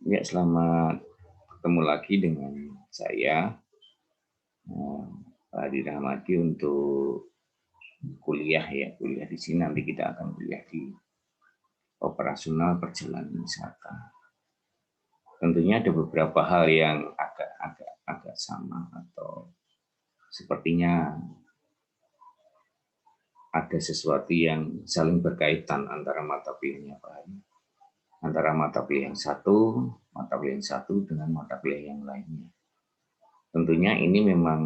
Ya, selamat ketemu lagi dengan saya, Pak Adi Rahmadi untuk kuliah ya. Kuliah di sini nanti kita akan kuliah di operasional perjalanan wisata. Tentunya ada beberapa hal yang agak sama atau sepertinya ada sesuatu yang saling berkaitan antara mata kuliahnya Pak Adi. Antara mata kuliah yang satu dengan mata kuliah yang lainnya. Tentunya ini memang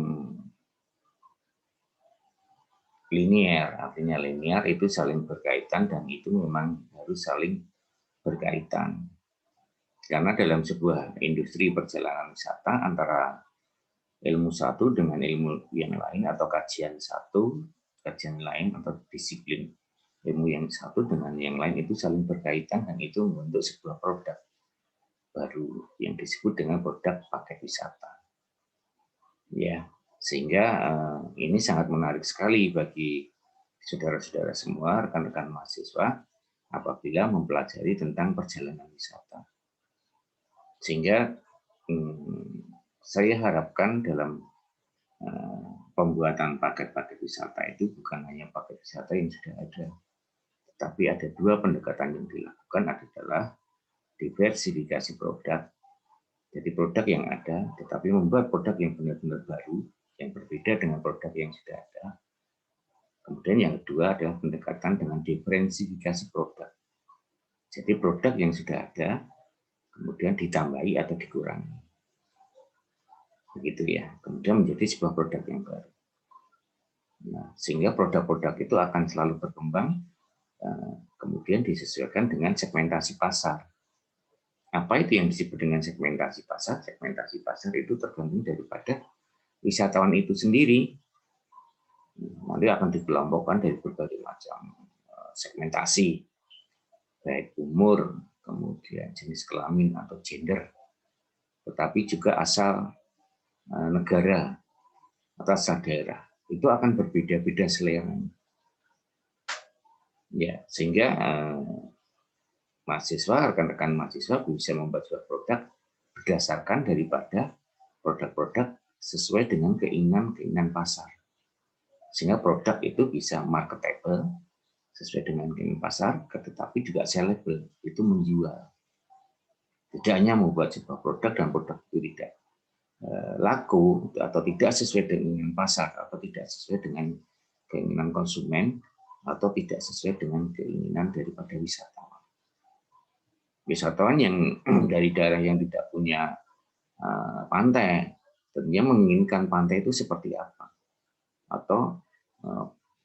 linier, artinya linier itu saling berkaitan dan itu memang harus saling berkaitan. Karena dalam sebuah industri perjalanan wisata antara ilmu satu dengan ilmu yang lain atau kajian lain atau disiplin ilmu yang satu dengan yang lain itu saling berkaitan dan itu membentuk sebuah produk baru yang disebut dengan produk paket wisata. Ya, sehingga ini sangat menarik sekali bagi saudara-saudara semua, rekan-rekan mahasiswa, apabila mempelajari tentang perjalanan wisata. Sehingga saya harapkan dalam pembuatan paket-paket wisata itu bukan hanya paket wisata yang sudah ada, tetapi ada dua pendekatan yang dilakukan adalah diversifikasi produk. Jadi produk yang ada, tetapi membuat produk yang benar-benar baru, yang berbeda dengan produk yang sudah ada. Kemudian yang kedua adalah pendekatan dengan diferensifikasi produk. Jadi produk yang sudah ada, kemudian ditambahi atau dikurangi. Begitu ya, kemudian menjadi sebuah produk yang baru. Nah, sehingga produk-produk itu akan selalu berkembang, kemudian disesuaikan dengan segmentasi pasar. Apa itu yang disebut dengan segmentasi pasar? Segmentasi pasar itu tergantung daripada wisatawan itu sendiri. Nanti akan dikelompokkan dari berbagai macam segmentasi, baik umur, kemudian jenis kelamin atau gender, tetapi juga asal negara atau asal daerah. Itu akan berbeda-beda selera. Ya, sehingga mahasiswa, rekan-rekan mahasiswa bisa membuat sebuah produk berdasarkan daripada produk-produk sesuai dengan keinginan pasar. Sehingga produk itu bisa marketable sesuai dengan keinginan pasar, tetapi juga sellable, itu menjual. Tidak hanya membuat sebuah produk dan produk itu tidak laku atau tidak sesuai dengan pasar atau tidak sesuai dengan keinginan konsumen atau tidak sesuai dengan keinginan daripada wisatawan. Wisatawan yang dari daerah yang tidak punya pantai, tentunya menginginkan pantai itu seperti apa, atau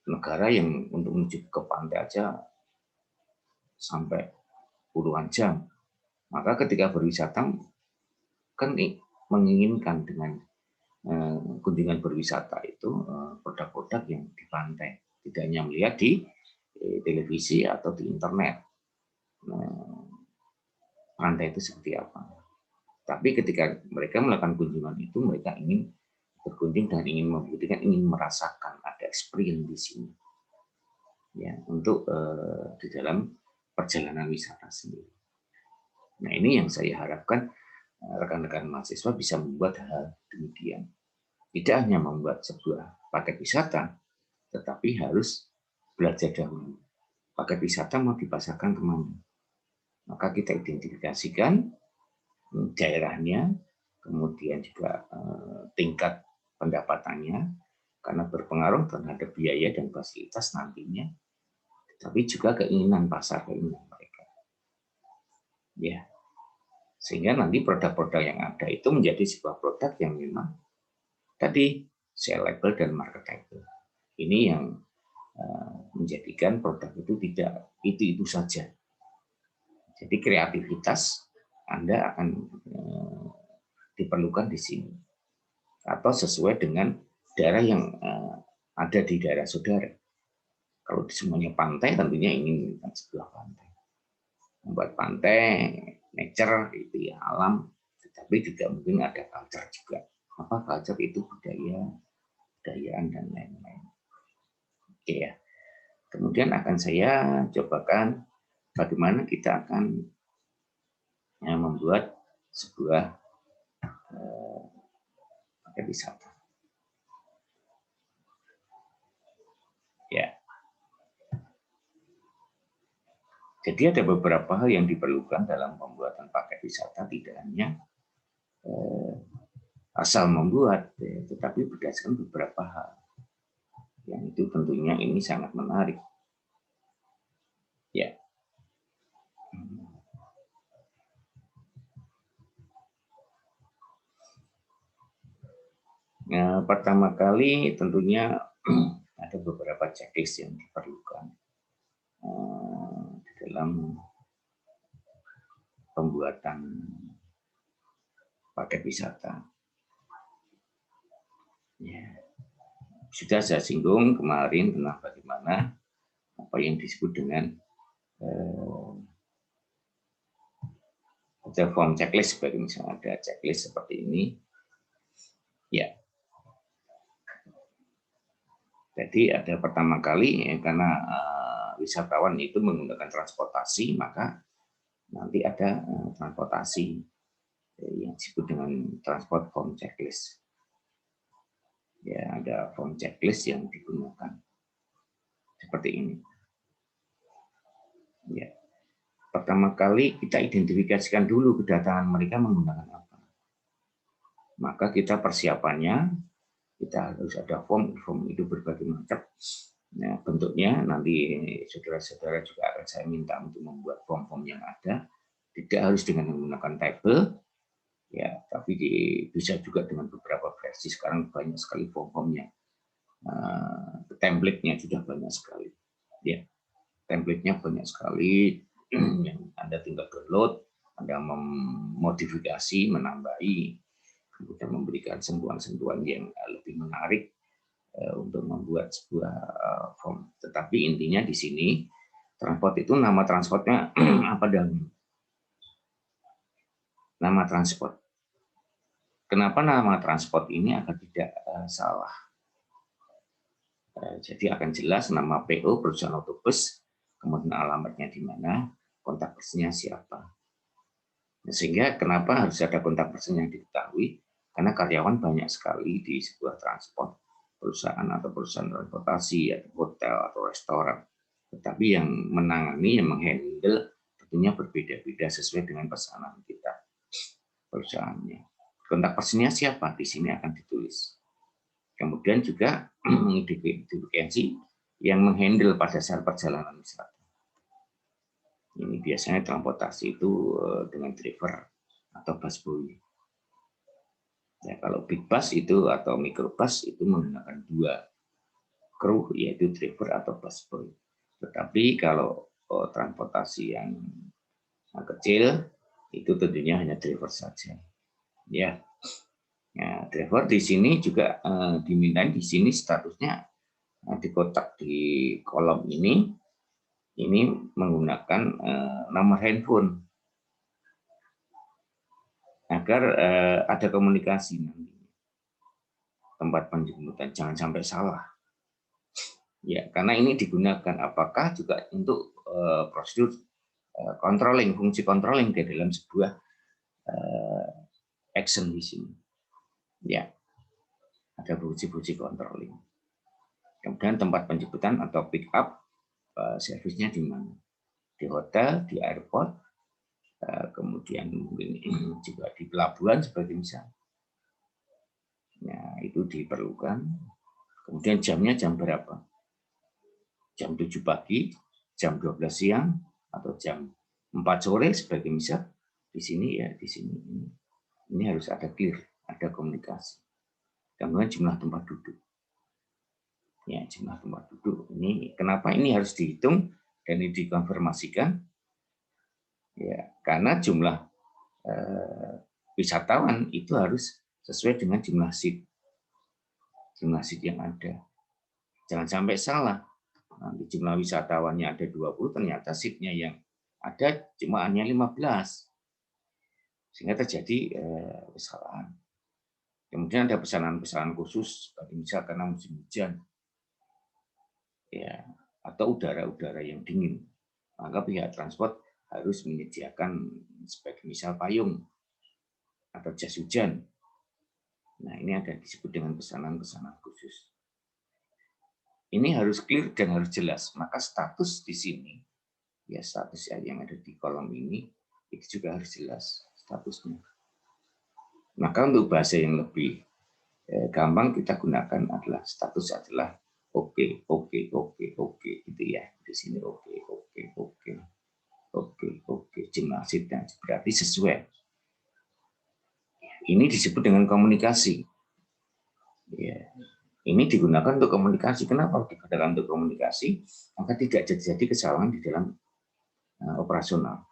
negara yang untuk menuju ke pantai aja sampai puluhan jam. Maka ketika berwisata kan menginginkan dengan kunjungan berwisata itu produk-produk yang di pantai, tidak hanya melihat di televisi atau di internet. Pantai itu seperti apa. Tapi ketika mereka melakukan kunjungan itu, mereka ingin berkunjung dan ingin membuktikan, ingin merasakan ada experience di sini. Ya, untuk di dalam perjalanan wisata sendiri. Nah, ini yang saya harapkan rekan-rekan mahasiswa bisa membuat hal demikian. Tidak hanya membuat sebuah paket wisata, tetapi harus belajar dahulu. Paket wisata mau dipasarkan kemana? Maka kita identifikasikan daerahnya, kemudian juga tingkat pendapatannya, karena berpengaruh terhadap biaya dan fasilitas nantinya, tapi juga keinginan pasar, keinginan mereka. Ya, sehingga nanti produk-produk yang ada itu menjadi sebuah produk yang memang tadi sellable dan marketable. Ini yang menjadikan produk itu tidak itu saja. Jadi kreativitas Anda akan diperlukan di sini, atau sesuai dengan daerah yang ada di daerah saudara. Kalau semuanya pantai, tentunya ingin sebuah pantai. Membuat pantai, nature itu ya alam, tetapi juga mungkin ada culture juga. Apa culture itu budayaan dan lain-lain. Oke ya. Kemudian akan saya cobakan bagaimana kita akan membuat sebuah paket wisata. Ya. Jadi ada beberapa hal yang diperlukan dalam pembuatan paket wisata, tidak hanya asal membuat, tetapi berdasarkan beberapa hal. Yang itu tentunya ini sangat menarik. Ya. Nah, pertama kali tentunya ada beberapa checklist yang diperlukan dalam pembuatan paket wisata. Ya. Sudah saya singgung kemarin tentang bagaimana apa yang disebut dengan ada form checklist, sebagai misalnya ada checklist seperti ini. Ya. Jadi ada pertama kali karena wisatawan itu menggunakan transportasi, maka nanti ada transportasi yang disebut dengan transport form checklist. Ya, ada form checklist yang digunakan seperti ini. Ya. Pertama kali kita identifikasikan dulu kedatangan mereka menggunakan apa. Maka kita persiapannya, kita harus ada form itu berbagai macam. Nah, bentuknya nanti saudara-saudara juga akan saya minta untuk membuat form-form yang ada. Tidak harus dengan menggunakan tabel, ya, tapi bisa juga dengan beberapa versi. Sekarang banyak sekali form-formnya, template-nya sudah banyak sekali. Ya, template-nya banyak sekali yang Anda tinggal download, Anda memodifikasi, menambahi, kemudian memberikan sentuhan-sentuhan yang lebih menarik untuk membuat sebuah form. Tetapi intinya di sini transport itu nama transportnya apa dahulu? Nama transport. Kenapa nama transport ini agar tidak salah? Jadi akan jelas nama PO perusahaan otobus, kemudian alamatnya di mana, kontak personnya siapa. Sehingga kenapa harus ada kontak person yang diketahui? Karena karyawan banyak sekali di sebuah transport, perusahaan atau perusahaan transportasi, atau hotel atau restoran. Tetapi yang menangani, yang menghandle tentunya berbeda-beda sesuai dengan pesanan kita perusahaannya. Kontak personnya siapa? Di sini akan ditulis. Kemudian juga mengidentifikasi yang menghandle pada saat perjalanan wisata. Ini biasanya transportasi itu dengan driver atau busboy. Ya, kalau big bus itu atau microbus itu menggunakan dua kru, yaitu driver atau busboy. Tetapi kalau transportasi yang kecil itu tentunya hanya driver saja. Ya, nah, driver di sini juga diminta di sini statusnya di kotak di kolom ini menggunakan nomor handphone agar ada komunikasi nanti. Tempat penjemputan jangan sampai salah. Ya, karena ini digunakan apakah juga untuk prosedur controlling, fungsi controlling di dalam sebuah action di sini. Ya, ada fungsi-fungsi controlling. Kemudian tempat penjemputan atau pick up servisnya di mana? Di hotel, di airport, kemudian mungkin juga di pelabuhan sebagai misal. Nah, itu diperlukan. Kemudian jamnya jam berapa? Jam 7 pagi, jam 12 siang, atau jam 4 sore sebagai misal. Di sini ya, di sini. Ini harus ada clear, ada komunikasi. Kemudian jumlah tempat duduk. Ya, jumlah tempat duduk. Ini kenapa ini harus dihitung dan ini dikonfirmasikan? Ya, karena jumlah wisatawan itu harus sesuai dengan jumlah seat. Jumlah seat yang ada. Jangan sampai salah. Nanti jumlah wisatawannya ada 20, ternyata seatnya yang ada cuma hanya 15. Sehingga terjadi kesalahan. Kemudian ada pesanan-pesanan khusus, misal karena musim hujan, ya, atau udara-udara yang dingin, maka pihak transport harus menyediakan sebagai misal payung atau jas hujan. Nah, ini ada disebut dengan pesanan-pesanan khusus. Ini harus clear dan harus jelas. Maka status di sini, ya status yang ada di kolom ini, itu juga harus jelas statusnya. Maka untuk bahasa yang lebih gampang kita gunakan adalah status adalah oke, gitu ya. Di sini oke. Jelasin berarti sesuai. Ini disebut dengan komunikasi. Ya. Ini digunakan untuk komunikasi. Kenapa digunakan untuk komunikasi? Maka tidak jadi kesalahan di dalam operasional,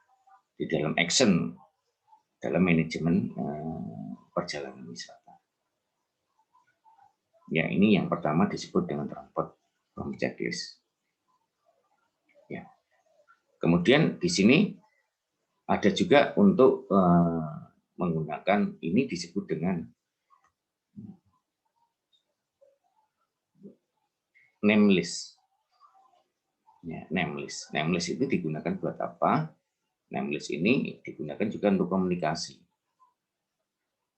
di dalam action, dalam manajemen perjalanan wisata. Ya, ini yang pertama disebut dengan transport from checklist. Ya. Kemudian di sini ada juga untuk menggunakan, ini disebut dengan name list. Ya, name list. Name list itu digunakan buat apa? Name list ini digunakan juga untuk komunikasi.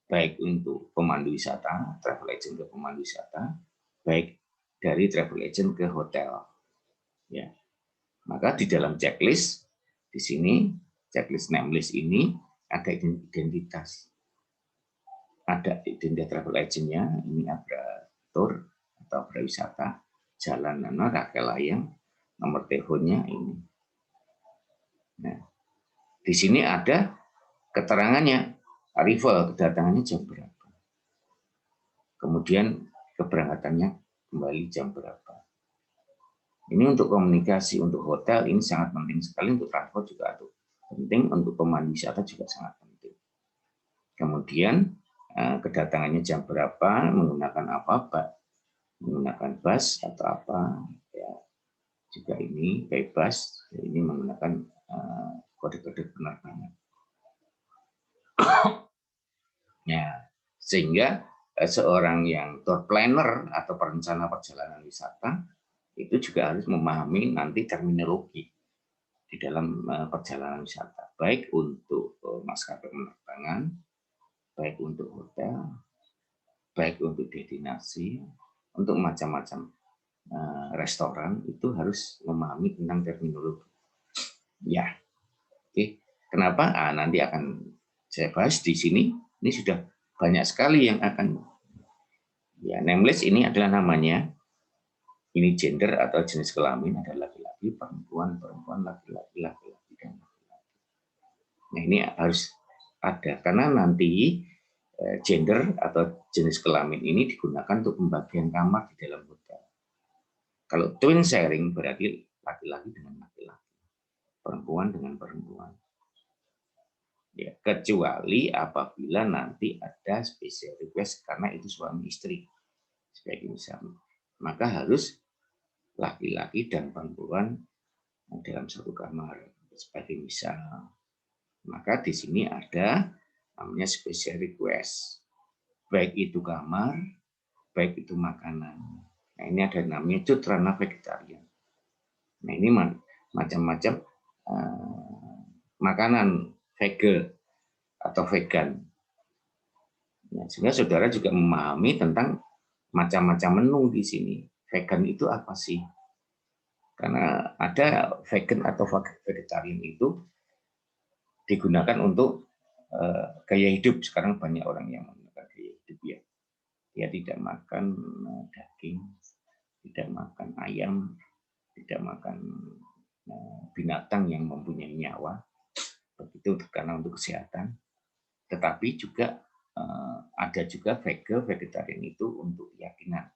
Baik untuk pemandu wisata, travel agent ke pemandu wisata, baik dari travel agent ke hotel. Ya. Maka di dalam checklist, di sini, checklist name list ini ada identitas. Ada identitas travel agent-nya, ini Abra Tour atau Abra Wisata, Jalan Rakel Layang, nomor teleponnya ini. Nah, di sini ada keterangannya, arrival, kedatangannya jam berapa. Kemudian keberangkatannya kembali jam berapa. Ini untuk komunikasi, untuk hotel ini sangat penting sekali, untuk transport juga penting, untuk pemandu wisata juga sangat penting. Kemudian kedatangannya jam berapa, menggunakan apa, menggunakan bus atau apa, ya juga ini bebas, ini menggunakan kode-kode penerbangan. Ya, sehingga seorang yang tour planner atau perencana perjalanan wisata itu juga harus memahami nanti terminologi di dalam perjalanan wisata, baik untuk maskapai penerbangan, baik untuk hotel, baik untuk destinasi, untuk macam-macam restoran, itu harus memahami tentang terminologi. Ya, oke. Kenapa? Nanti akan saya bahas di sini. Ini sudah banyak sekali yang akan, ya, name list ini adalah namanya, ini gender atau jenis kelamin, ada laki-laki, perempuan, laki-laki, dan laki-laki. Nah, ini harus ada, karena nanti gender atau jenis kelamin ini digunakan untuk pembagian kamar di dalam hotel. Kalau twin sharing berarti laki-laki dengan laki-laki, perempuan dengan perempuan. Ya, kecuali apabila nanti ada special request karena itu suami istri sebagai misalnya, maka harus laki-laki dan perempuan dalam satu kamar sebagai misal. Maka di sini ada namanya special request, baik itu kamar, baik itu makanan. Nah, ini ada namanya cutrana vegetarian. Nah, ini macam-macam makanan vegan atau vegan. Nah, sehingga saudara juga memahami tentang macam-macam menu di sini. Vegan itu apa sih? Karena ada vegan atau vegetarian itu digunakan untuk gaya hidup. Sekarang banyak orang yang menggunakan gaya hidup, ya. Dia tidak makan daging, tidak makan ayam, tidak makan binatang yang mempunyai nyawa. Begitu karena untuk kesehatan. Tetapi juga ada juga vegetarian itu untuk keyakinan.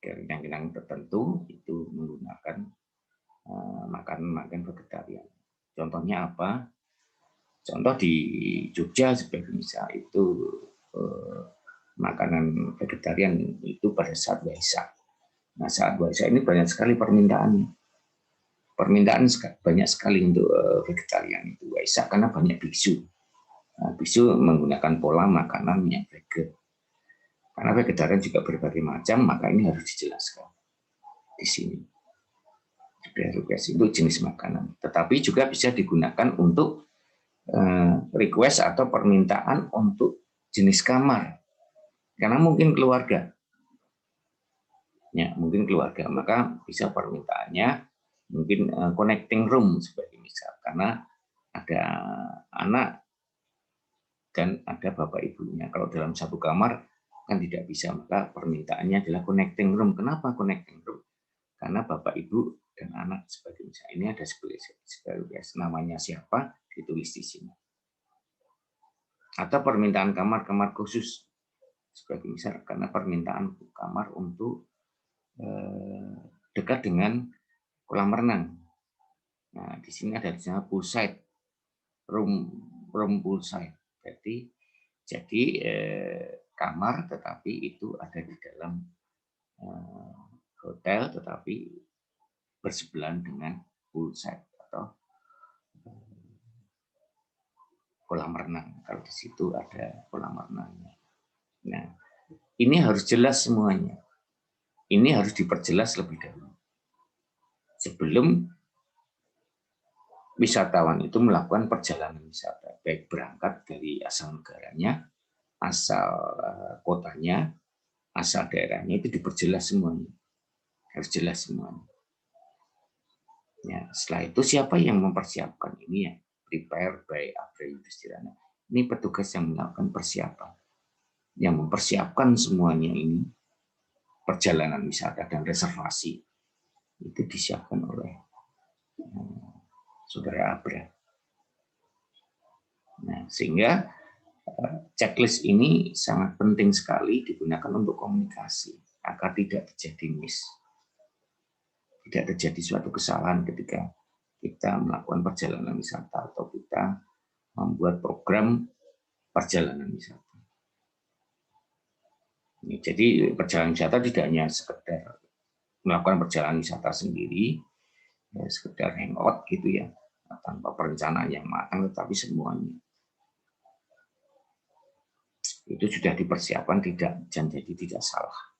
Keyakinan tertentu itu menggunakan makanan vegetarian. Contohnya apa? Contoh di Jogja sebagai misal itu makanan vegetarian itu pada saat Waisak. Nah, saat Waisak ini banyak sekali permintaan banyak sekali untuk vegetarian itu Waisak karena banyak biksu. Nah, biksu menggunakan pola makanan yang vegan. Karena vegetarian juga berbagai macam, maka ini harus dijelaskan di sini. Itu jenis makanan. Tetapi juga bisa digunakan untuk request atau permintaan untuk jenis kamar, karena mungkin keluarga, ya mungkin keluarga, maka bisa permintaannya mungkin connecting room sebagai misal, karena ada anak dan ada bapak ibunya. Kalau dalam satu kamar kan tidak bisa, maka permintaannya adalah connecting room. Kenapa connecting room? Karena bapak ibu dan anak sebagai misal, ini ada sebagai namanya siapa ditulis di sini. Atau permintaan kamar khusus sebagai misal, karena permintaan kamar untuk dekat dengan kolam renang. Nah, di sini ada poolside, room poolside. Jadi kamar tetapi itu ada di dalam hotel tetapi bersebelahan dengan poolside atau kolam renang. Kalau di situ ada kolam renangnya. Nah, ini harus jelas semuanya. Ini harus diperjelas lebih dahulu. Sebelum wisatawan itu melakukan perjalanan wisata, baik berangkat dari asal negaranya, asal kotanya, asal daerahnya, itu diperjelas semuanya. Harus jelas semuanya. Ya, setelah itu siapa yang mempersiapkan ini ya? Prepare by Abra Yudhisthirana. Ini petugas yang melakukan persiapan. Yang mempersiapkan semuanya ini, perjalanan wisata dan reservasi, itu disiapkan oleh Saudara Abra. Nah, sehingga checklist ini sangat penting sekali digunakan untuk komunikasi agar tidak terjadi miss, tidak terjadi suatu kesalahan ketika kita melakukan perjalanan wisata atau kita membuat program perjalanan wisata. Jadi perjalanan wisata tidak hanya sekedar melakukan perjalanan wisata sendiri, ya, sekedar hangout gitu ya, tanpa perencanaan yang matang, tetapi semuanya itu sudah dipersiapkan, dan jadi tidak salah.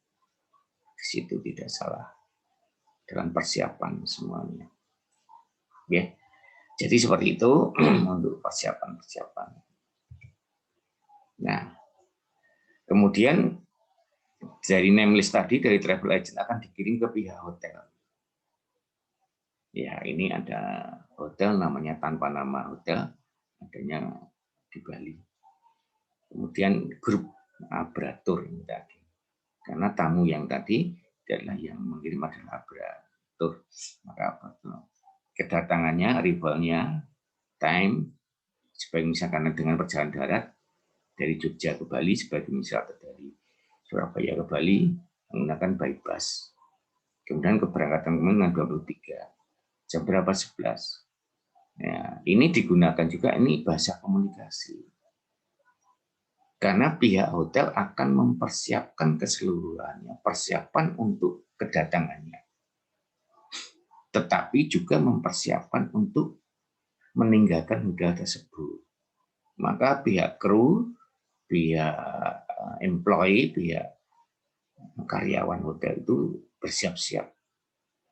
Di situ tidak salah dalam persiapan semuanya. Ya, jadi seperti itu untuk persiapan. Nah, kemudian dari name list tadi dari travel agent akan dikirim ke pihak hotel. Ya, ini ada hotel namanya tanpa nama hotel, adanya di Bali. Kemudian grup Abratur ini tadi, karena tamu yang tadi adalah yang mengirim adalah Abratur, maka kedatangannya, arrivalnya, time, sebagai misalkan dengan perjalanan darat dari Jogja ke Bali, sebagai misalkan dari Surabaya ke Bali menggunakan by bus. Kemudian keberangkatan dengan 23 jam berapa 11. Ya, ini digunakan juga, ini bahasa komunikasi. Karena pihak hotel akan mempersiapkan keseluruhannya, persiapan untuk kedatangannya. Tetapi juga mempersiapkan untuk meninggalkan hotel tersebut. Maka pihak kru, pihak employee, pihak karyawan hotel itu bersiap-siap.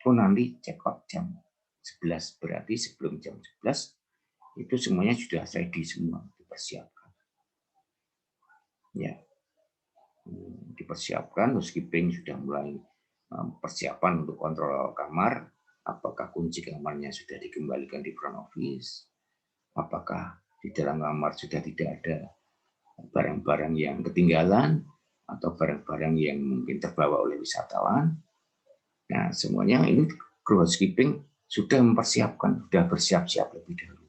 Oh, nanti check out jam 11, berarti sebelum jam 11 itu semuanya sudah ready semua, dipersiapkan. Ya, dipersiapkan, housekeeping sudah mulai persiapan untuk kontrol kamar, apakah kunci kamarnya sudah dikembalikan di front office, apakah di dalam kamar sudah tidak ada barang-barang yang ketinggalan atau barang-barang yang mungkin terbawa oleh wisatawan. Nah, semuanya ini kru housekeeping sudah mempersiapkan, sudah bersiap-siap lebih dahulu.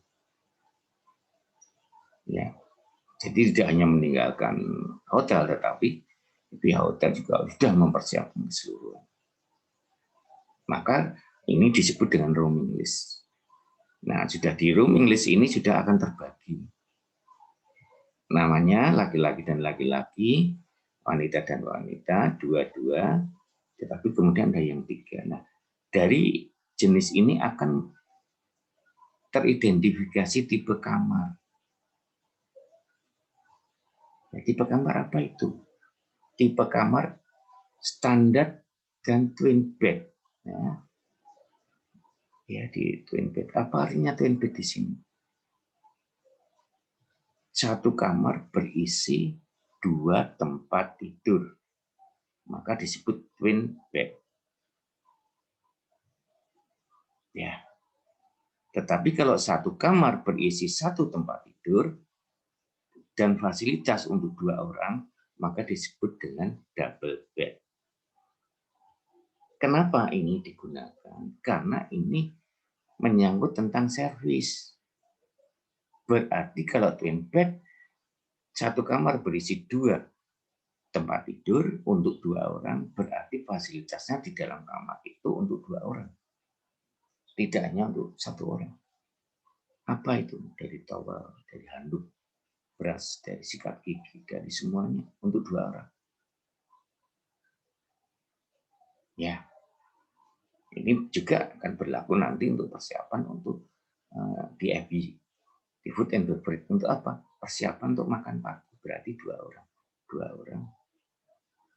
Ya, jadi tidak hanya meninggalkan hotel, tetapi pihak hotel juga sudah mempersiapkan keseluruhan. Maka ini disebut dengan rooming list. Nah, sudah di rooming list ini sudah akan terbagi. Namanya laki-laki dan laki-laki, wanita dan wanita, dua-dua, tetapi kemudian ada yang tiga. Nah, dari jenis ini akan teridentifikasi tipe kamar. Nah, tipe kamar apa itu? Tipe kamar standar dan twin bed. Ya, di twin bed. Apa artinya twin bed di sini? satu kamar berisi 2 tempat tidur, maka disebut twin bed. Ya. Tetapi kalau satu kamar berisi 1 tempat tidur dan fasilitas untuk 2 orang, maka disebut dengan double bed. Kenapa ini digunakan? Karena ini menyangkut tentang servis. Berarti kalau twin bed, satu kamar berisi 2 tempat tidur untuk 2 orang, berarti fasilitasnya di dalam kamar itu untuk 2 orang. Tidak hanya untuk 1 orang. Apa itu? Dari towel, dari handuk, beras, dari sikat gigi, dari semuanya untuk 2 orang. Ya, ini juga akan berlaku nanti untuk persiapan untuk di FB, di food and beverage. Untuk apa? Persiapan untuk makan pagi, berarti 2 orang. 2 orang.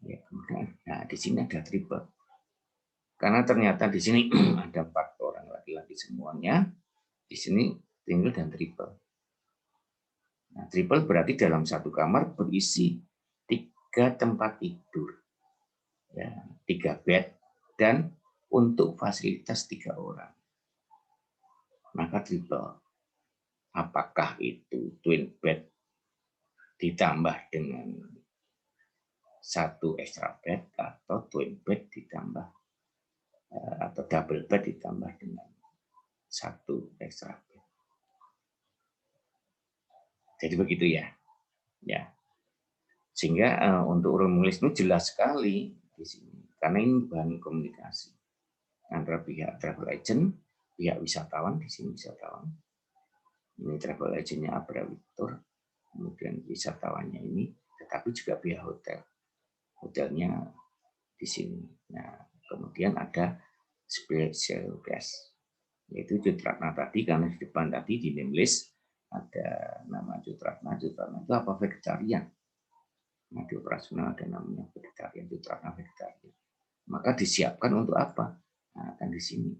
Ya, kemudian, nah di sini ada triple. Karena ternyata di sini ada 4 orang laki-laki semuanya, di sini single dan triple. Nah, triple berarti dalam satu kamar berisi 3 tempat tidur, ya, 3 bed, dan untuk fasilitas 3 orang. Maka triple. Apakah itu twin bed ditambah dengan 1 extra bed atau twin bed ditambah atau double bed ditambah dengan 1 extra bed. Jadi begitu ya. Ya. Sehingga untuk rumus itu jelas sekali di sini. Karena ini bahan komunikasi antara pihak travel agent, pihak wisatawan, di sini wisatawan. Ini travel agentnya Abra Victor, kemudian wisatawannya ini, tetapi juga pihak hotel. Hotelnya di sini. Nah, kemudian ada special guest, yaitu Jutratna tadi, karena di depan tadi di name list ada nama Jutratna. Jutratna itu apa? Vegetarian. Nah, di operasional ada namanya vegetarian, Jutratna vegetarian. Maka disiapkan untuk apa? Nah, kan di sini.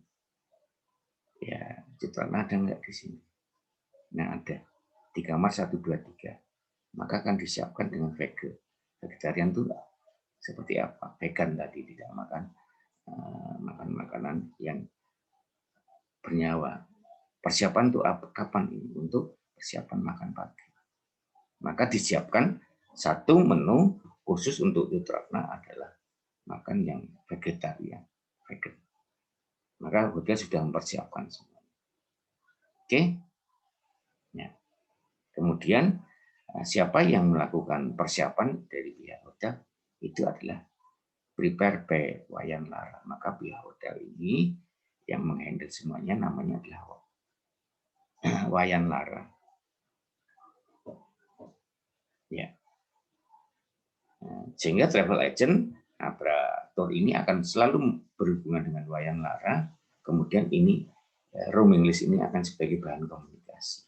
Ya, Jutratna ada nggak di sini? Nah, ada. Di kamar 1, 2, 3. Maka akan disiapkan dengan vegan. Vegetarian itu seperti apa? Vegan tadi, tidak makan makan makanan yang bernyawa. Persiapan untuk apa? Kapan ini? Untuk persiapan makan pagi. Maka disiapkan 1 menu khusus untuk Jutratna adalah makan yang vegetarian, vegan. Maka hotel sudah mempersiapkan semua. Oke. Ya. Kemudian siapa yang melakukan persiapan dari pihak hotel? Itu adalah prepare by Wayan Lara. Maka pihak hotel ini yang menghandle semuanya namanya adalah Wayan Lara. Ya. Sehingga travel agent Abra Tour ini akan selalu berhubungan dengan Wayan Lara. Kemudian ini roaming list ini akan sebagai bahan komunikasi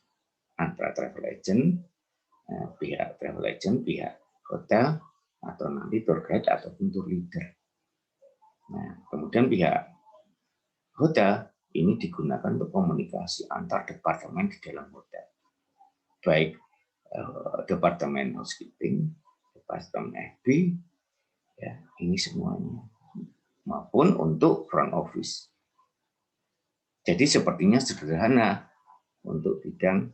antara travel agent, pihak travel agent, pihak hotel, atau nanti tour guide ataupun tour leader. Nah, kemudian pihak hotel ini digunakan untuk komunikasi antar departemen di dalam hotel, baik departemen housekeeping, departemen FB, ya ini semuanya, maupun untuk front office. Jadi sepertinya sederhana untuk bidang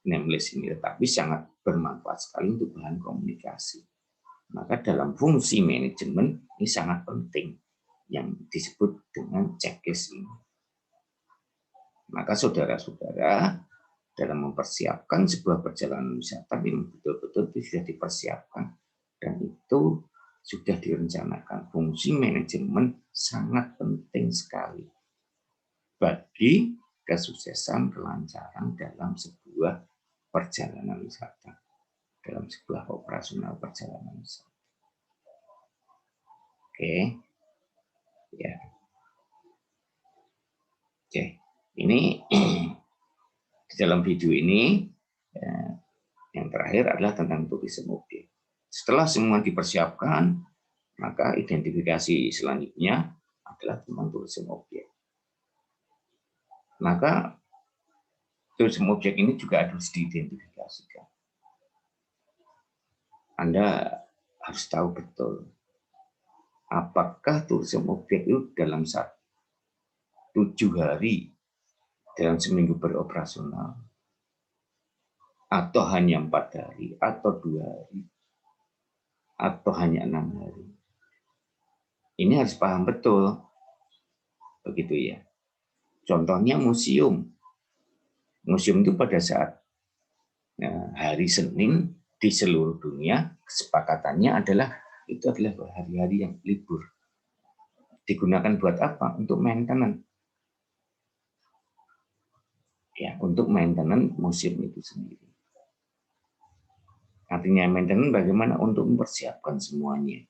name list ini, tetapi sangat bermanfaat sekali untuk bahan komunikasi. Maka dalam fungsi manajemen ini sangat penting yang disebut dengan checklist ini. Maka saudara-saudara dalam mempersiapkan sebuah perjalanan wisata ini betul-betul sudah dipersiapkan dan itu sudah direncanakan. Fungsi manajemen sangat penting sekali bagi kesuksesan kelancaran dalam sebuah perjalanan wisata, dalam sebuah operasional perjalanan wisata. Oke, ya. Oke, ini di dalam video ini yang terakhir adalah tentang turisme objek. Setelah semua dipersiapkan, maka identifikasi selanjutnya adalah tentang turisme objek. Maka Tourism objek ini juga harus diidentifikasikan. Anda harus tahu betul apakah tourism objek itu dalam 7 hari dalam seminggu beroperasional, atau hanya 4 hari, atau 2 hari, atau hanya 6 hari. Ini harus paham betul, begitu ya. Contohnya museum. Museum itu pada saat hari Senin di seluruh dunia, kesepakatannya adalah itu adalah hari-hari yang libur. Digunakan buat apa? Untuk maintenance. Ya, untuk maintenance museum itu sendiri. Artinya maintenance bagaimana untuk mempersiapkan semuanya.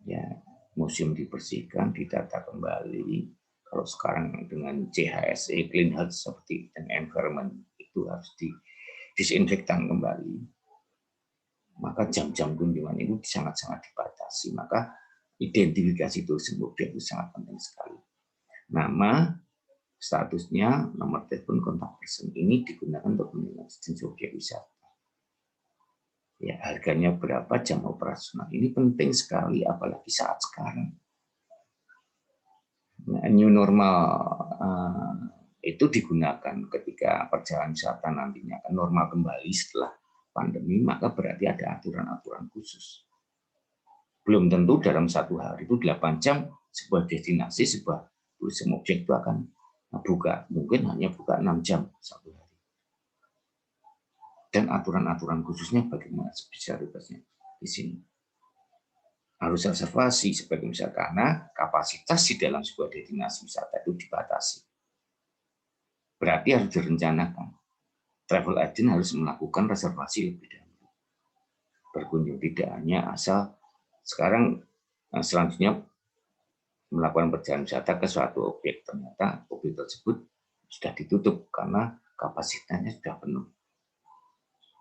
Ya, museum dibersihkan, ditata kembali. Kalau sekarang dengan CHSE, Clean Health Safety dan Environment, itu harus disinfektan kembali. Maka jam-jam kunjungan itu sangat-sangat dibatasi. Maka identifikasi tourism objek itu sangat penting sekali. Nama, statusnya, nomor telepon, kontak person ini digunakan untuk menilai jenis objek wisata. Ya, harganya berapa, jam operasional. Ini penting sekali, apalagi saat sekarang. Nah, new normal itu digunakan ketika perjalanan wisata nantinya akan normal kembali setelah pandemi, maka berarti ada aturan-aturan khusus. Belum tentu dalam 1 hari itu 8 jam sebuah destinasi, sebuah tourism objek itu akan buka. Mungkin hanya buka 6 jam 1 hari. Dan aturan-aturan khususnya bagaimana bisa bebasnya di sini. Harus reservasi sebagai misalnya karena kapasitas di dalam sebuah destinasi wisata itu dibatasi. Berarti harus direncanakan. Travel agent harus melakukan reservasi lebih dahulu. Berkunjung tidak hanya asal sekarang selanjutnya melakukan perjalanan wisata ke suatu objek, ternyata objek tersebut sudah ditutup karena kapasitasnya sudah penuh.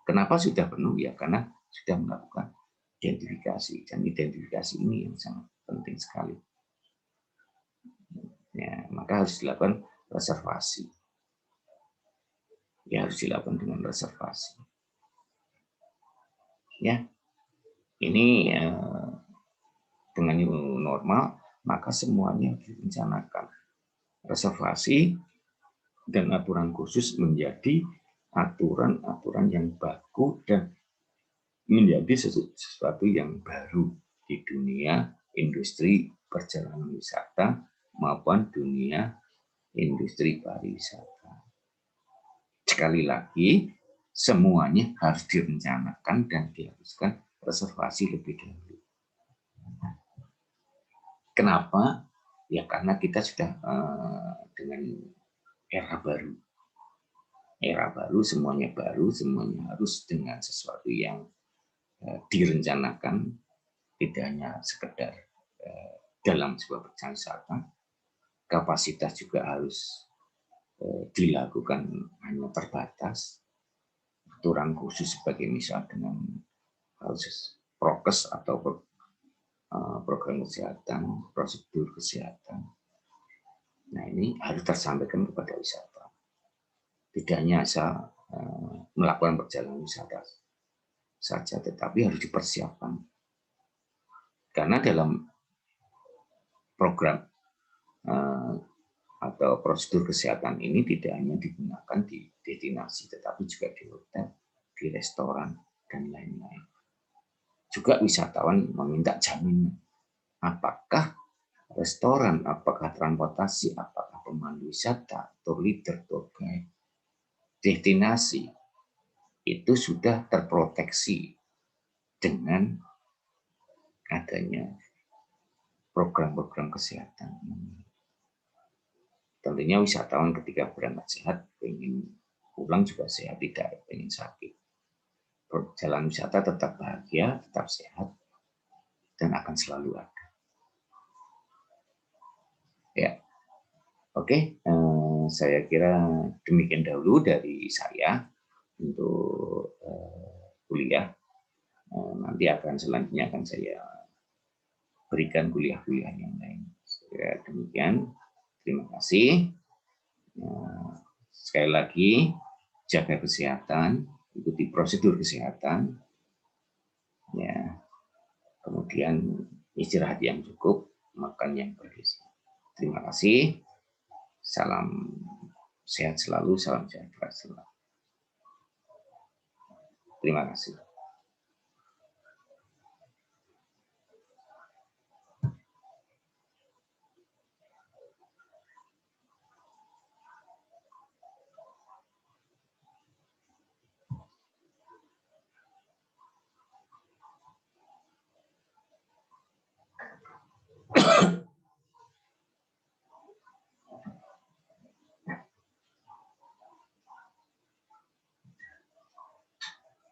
Kenapa sudah penuh? Ya karena sudah melakukan identifikasi, dan identifikasi ini yang sangat penting sekali. Ya, maka harus dilakukan reservasi. Ya, harus dilakukan dengan reservasi. Ya, ini dengan new normal, maka semuanya direncanakan. Reservasi dan aturan khusus menjadi aturan-aturan yang baku dan menjadi sesuatu yang baru di dunia industri perjalanan wisata maupun dunia industri pariwisata. Sekali lagi, semuanya harus direncanakan dan diharuskan reservasi lebih dahulu. Kenapa? Ya karena kita sudah dengan era baru. Era baru, semuanya harus dengan sesuatu yang direncanakan, tidak hanya sekedar dalam sebuah perjalanan wisata. Kapasitas juga harus dilakukan hanya terbatas. Aturan khusus sebagai misal dengan harus prokes atau program kesehatan, prosedur kesehatan. Nah ini harus tersampaikan kepada wisata. Tidak hanya asal melakukan perjalanan wisata saja, tetapi harus dipersiapkan. Karena dalam program atau prosedur kesehatan ini tidak hanya digunakan di destinasi, tetapi juga di hotel, di restoran, dan lain-lain. Juga wisatawan meminta jaminan. Apakah restoran, apakah transportasi, apakah pemandu wisata, tour leader, tour guide, destinasi, itu sudah terproteksi dengan adanya program-program kesehatan. Tentunya wisatawan ketika berangkat sehat, ingin pulang juga sehat, tidak ingin sakit. Perjalanan wisata tetap bahagia, tetap sehat, dan akan selalu ada. Ya, oke. Saya kira demikian dahulu dari saya untuk kuliah. Nanti akan selanjutnya akan saya berikan kuliah-kuliah yang lain. Saya demikian. Terima kasih. Ya, sekali lagi, jaga kesehatan, ikuti prosedur kesehatan, ya, kemudian istirahat yang cukup, makan yang bergizi. Terima kasih. Salam sehat selalu, salam sejahtera selalu. Terima kasih.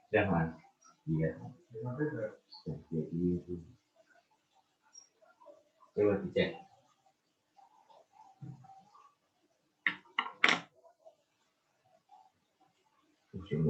Jangan. Iya. Coba dicek. Musim